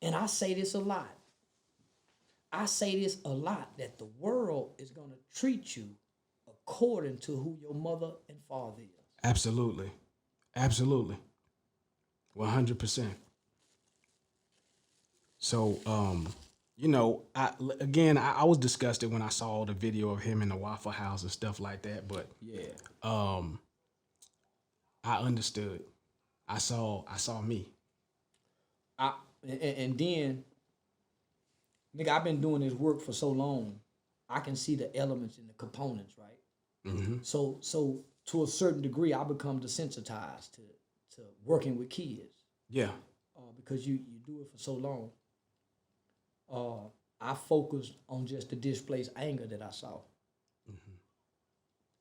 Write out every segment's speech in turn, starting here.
And I say this a lot. That the world is going to treat you according to who your mother and father is. Absolutely. Absolutely. 100%. So, I was disgusted when I saw the video of him in the Waffle House and stuff like that. But Yeah. I understood. I saw me. And then, nigga, I've been doing this work for so long. I can see the elements and the components, right? So to a certain degree, I become desensitized to working with kids. Yeah. Because you do it for so long. I focused on just the displaced anger that I saw.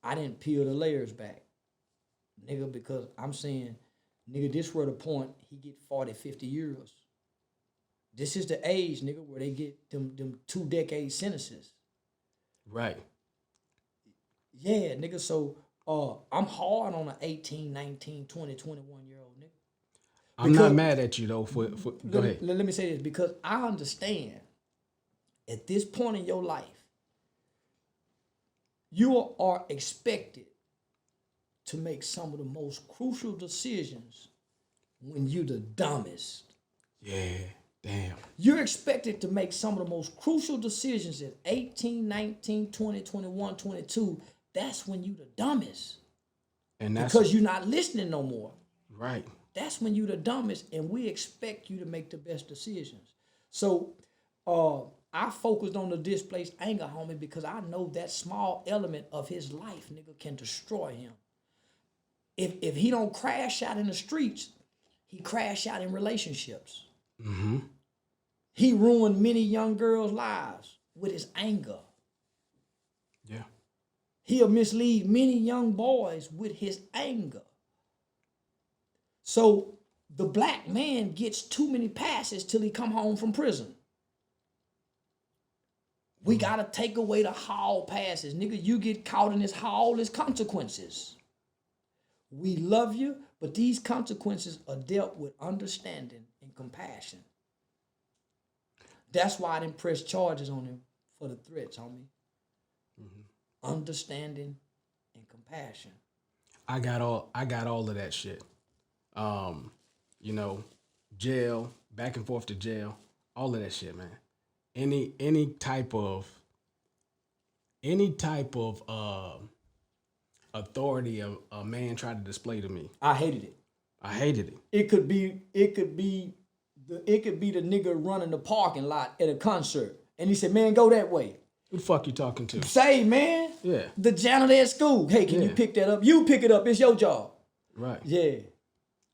I didn't peel the layers back, nigga, because I'm saying, nigga, this were the point he get 40, 50 years. This is the age, nigga, where they get them 2-decade sentences. Right. Yeah, nigga, so I'm hard on an 18, 19, 20, 21-year-old nigga. I'm not mad at you, though, for go ahead. Let me say this, because I understand at this point in your life, you are expected to make some of the most crucial decisions when you're the dumbest. Yeah, damn. You're expected to make some of the most crucial decisions at 18, 19, 20, 21, 22. That's when you're the dumbest. And that's because you're not listening no more. right. That's when you're the dumbest, and we expect you to make the best decisions. So I focused on the displaced anger, homie, because I know that small element of his life, nigga, can destroy him. If he don't crash out in the streets, he crash out in relationships. Mm-hmm. He ruined many young girls' lives with his anger. Yeah. He'll mislead many young boys with his anger. So the black man gets too many passes till he come home from prison. We gotta take away the hall passes. Nigga, you get caught in this hall, there's consequences. We love you, but these consequences are dealt with understanding and compassion. That's why I didn't press charges on him for the threats, homie. Mm-hmm. Understanding and compassion. I got all of that shit. Jail, back and forth to jail, all of that shit, man. Any type of authority a man tried to display to me, I hated it. I hated it. It could be the nigga running the parking lot at a concert, and he said, "Man, go that way." Who the fuck you talking to? Say, man. Yeah. The janitor at school. Hey, can you pick that up? You pick it up. It's your job. Right. Yeah.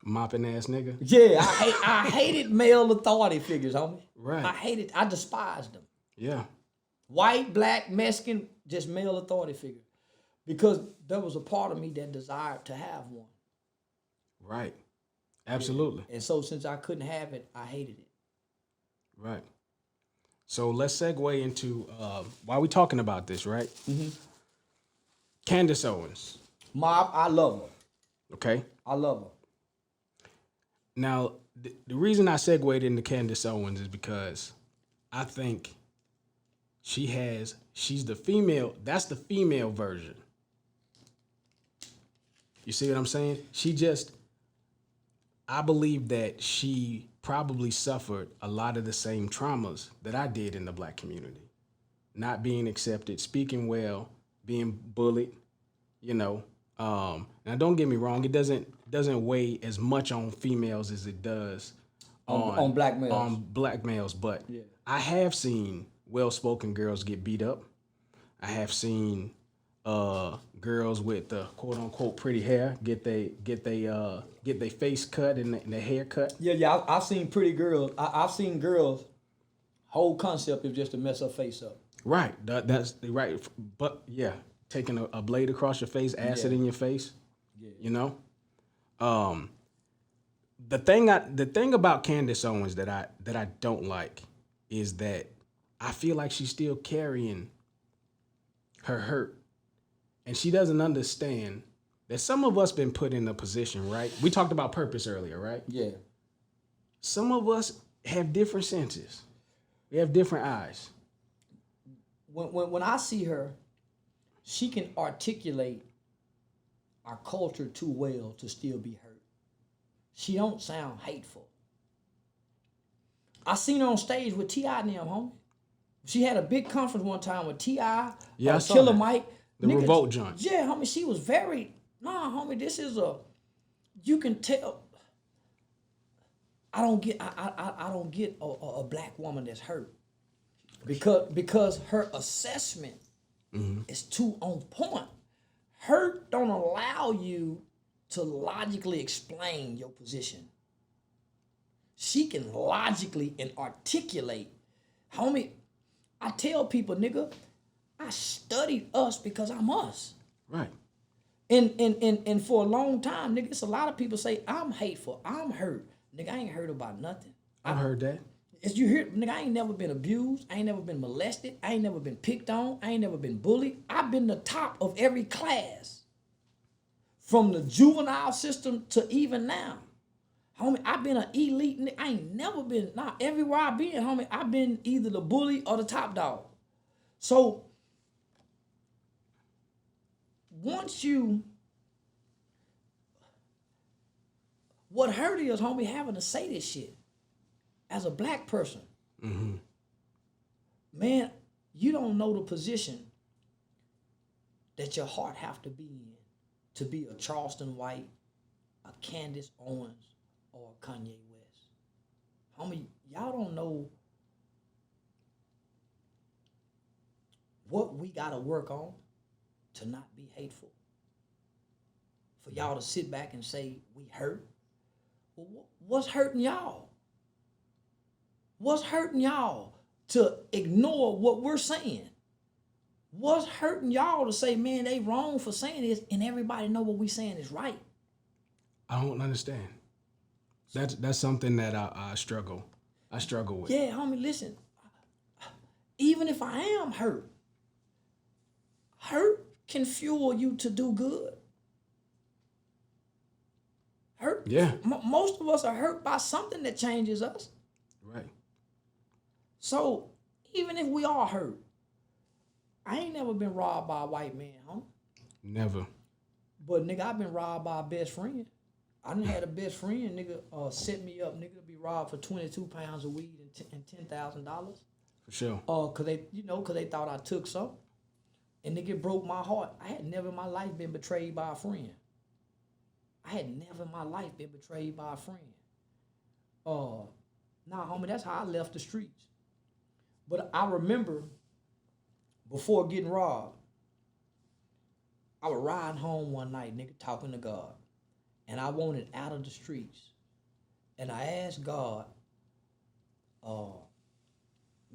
Mopping ass nigga. Yeah, I hated male authority figures, homie. Right. I despised them. Yeah. White, black, Mexican, just male authority figure. Because there was a part of me that desired to have one. Right. Absolutely. And so since I couldn't have it, I hated it. Right. So let's segue into why we talking about this, right? Mm-hmm. Candace Owens. Mob, I love her. Okay. I love her. Now, the reason I segued into Candace Owens is because I think she's the female, that's the female version. You see what I'm saying? I believe that she probably suffered a lot of the same traumas that I did in the black community. Not being accepted, speaking well, being bullied, Now, don't get me wrong, it doesn't weigh as much on females as it does on black males. On black males, but yeah. I have seen well-spoken girls get beat up. I have seen girls with the quote-unquote pretty hair get they face cut and their hair cut. Yeah, I've seen pretty girls. I've seen girls. Whole concept is just to mess her face up. Right, that's right. But yeah, taking a blade across your face, acid in your face. Yeah. The thing about Candace Owens that I don't like is that I feel like she's still carrying her hurt, and she doesn't understand that some of us been put in a position, right? We talked about purpose earlier, right? Yeah. Some of us have different senses. We have different eyes. When I see her, she can articulate our culture too well to still be hurt. She don't sound hateful. I seen her on stage with T.I. and them, homie. She had a big conference one time with T.I., Yeah, I saw Killer that. Mike. The Revolt joint. Yeah, homie, she was very, homie, this is you can tell. I don't get a black woman that's hurt. Because her assessment is too on point. Hurt don't allow you to logically explain your position. She can logically and articulate. Homie, I tell people, nigga, I studied us because I'm us. Right. And for a long time, nigga, it's a lot of people say, I'm hateful, I'm hurt. Nigga, I ain't heard about nothing. I've heard that. As you hear, nigga, I ain't never been abused. I ain't never been molested. I ain't never been picked on. I ain't never been bullied. I've been the top of every class. From the juvenile system to even now. Homie, I've been an elite nigga. I ain't never been, everywhere I've been, homie, I've been either the bully or the top dog. So, what hurt is, homie, having to say this shit. As a black person, man, you don't know the position that your heart have to be in to be a Charleston White, a Candace Owens, or a Kanye West. Homie, y'all don't know what we gotta work on to not be hateful. For y'all to sit back and say, we hurt. Well, what's hurting y'all? What's hurting y'all to ignore what we're saying? What's hurting y'all to say, man, they wrong for saying this, and everybody know what we saying is right? I don't understand. That's something that I struggle with. Yeah, homie, listen. Even if I am hurt can fuel you to do good. Hurt. Yeah. Most of us are hurt by something that changes us. Right. So, even if we are hurt, I ain't never been robbed by a white man, homie. Never. But, nigga, I've been robbed by a best friend. I done had a best friend, nigga, set me up, nigga, to be robbed for 22 pounds of weed and $10,000. For sure. Cause they thought I took something. And nigga, it broke my heart. I had never in my life been betrayed by a friend. Nah, homie, that's how I left the streets. But I remember, before getting robbed, I was riding home one night, nigga, talking to God. And I wanted out of the streets. And I asked God,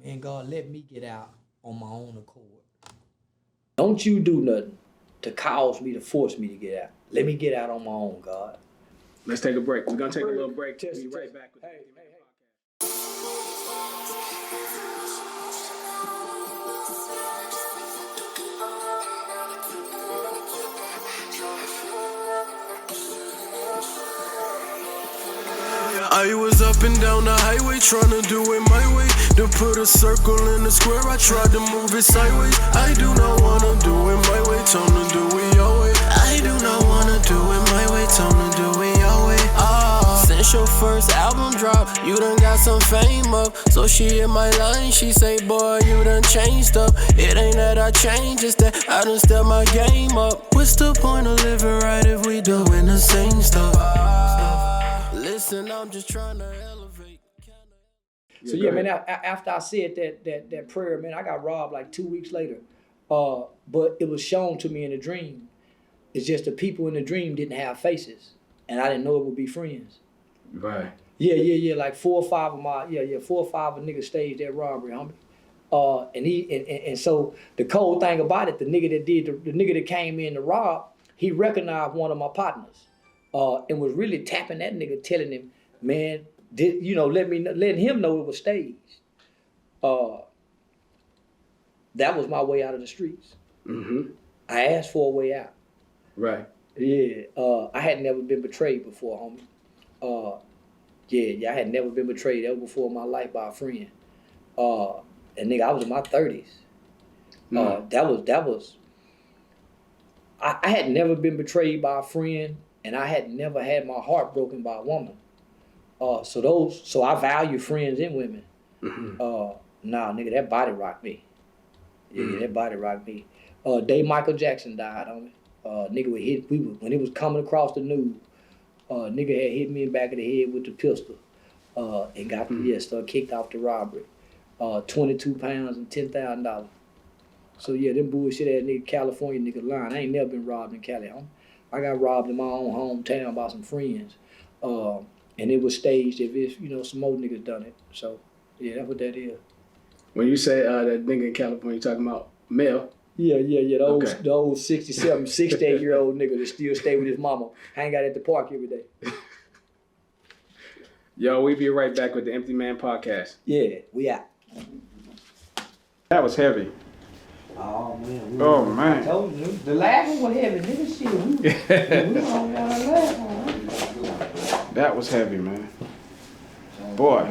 man, God, let me get out on my own accord. Don't you do nothing to force me to get out. Let me get out on my own, God. Let's take a break. We're going to take a little break. We'll be right back with Hey. I was up and down the highway trying to do it my way. To put a circle in the square, I tried to move it sideways. I do not wanna do it my way, time to do it your way. I do not wanna do it my way, time to do it your way. Since your first album drop, you done got some fame up. So she in my line, she say, boy, you done changed up. It ain't that I changed, it's that I done stepped my game up. What's the point of living right if we doing the same stuff? Listen, I'm just trying to elevate. So yeah, man, after I said that prayer, man, I got robbed like 2 weeks later. But it was shown to me in a dream. It's just the people in the dream didn't have faces. And I didn't know it would be friends. Right. Yeah. Like 4 or 5 of niggas staged that robbery, homie. And so the cold thing about it, the nigga that came in to rob, he recognized one of my partners. And was really tapping that nigga, telling him, man, letting him know it was staged. That was my way out of the streets. Mm-hmm. I asked for a way out. Right. Yeah. I had never been betrayed before, homie. Yeah, I had never been betrayed ever before in my life by a friend. And nigga, I was in my 30s. That was. I had never been betrayed by a friend, and I had never had my heart broken by a woman. So I value friends and women. Nah, nigga, that body rocked me. Yeah, that body rocked me. Day Michael Jackson died on me. Nigga when it was coming across the news. Nigga had hit me in the back of the head with the pistol, and got started kicked off the robbery. 22 pounds and $10,000. So yeah, them bullshit ass nigga California nigga lying. I ain't never been robbed in Cali, homie. I got robbed in my own hometown by some friends, and it was staged. If it's some old niggas done it. So yeah, that's what that is. When you say that nigga in California, you talking about Mel? Yeah. The old 67, 68-year-old nigga that still stay with his mama, hang out at the park every day. Yo, we be right back with the Empty Man Podcast. Yeah, we out. That was heavy. Oh man. Man. I told you, the last one was heavy, nigga. Shit, we don't want to laugh on. That was heavy, man. Boy.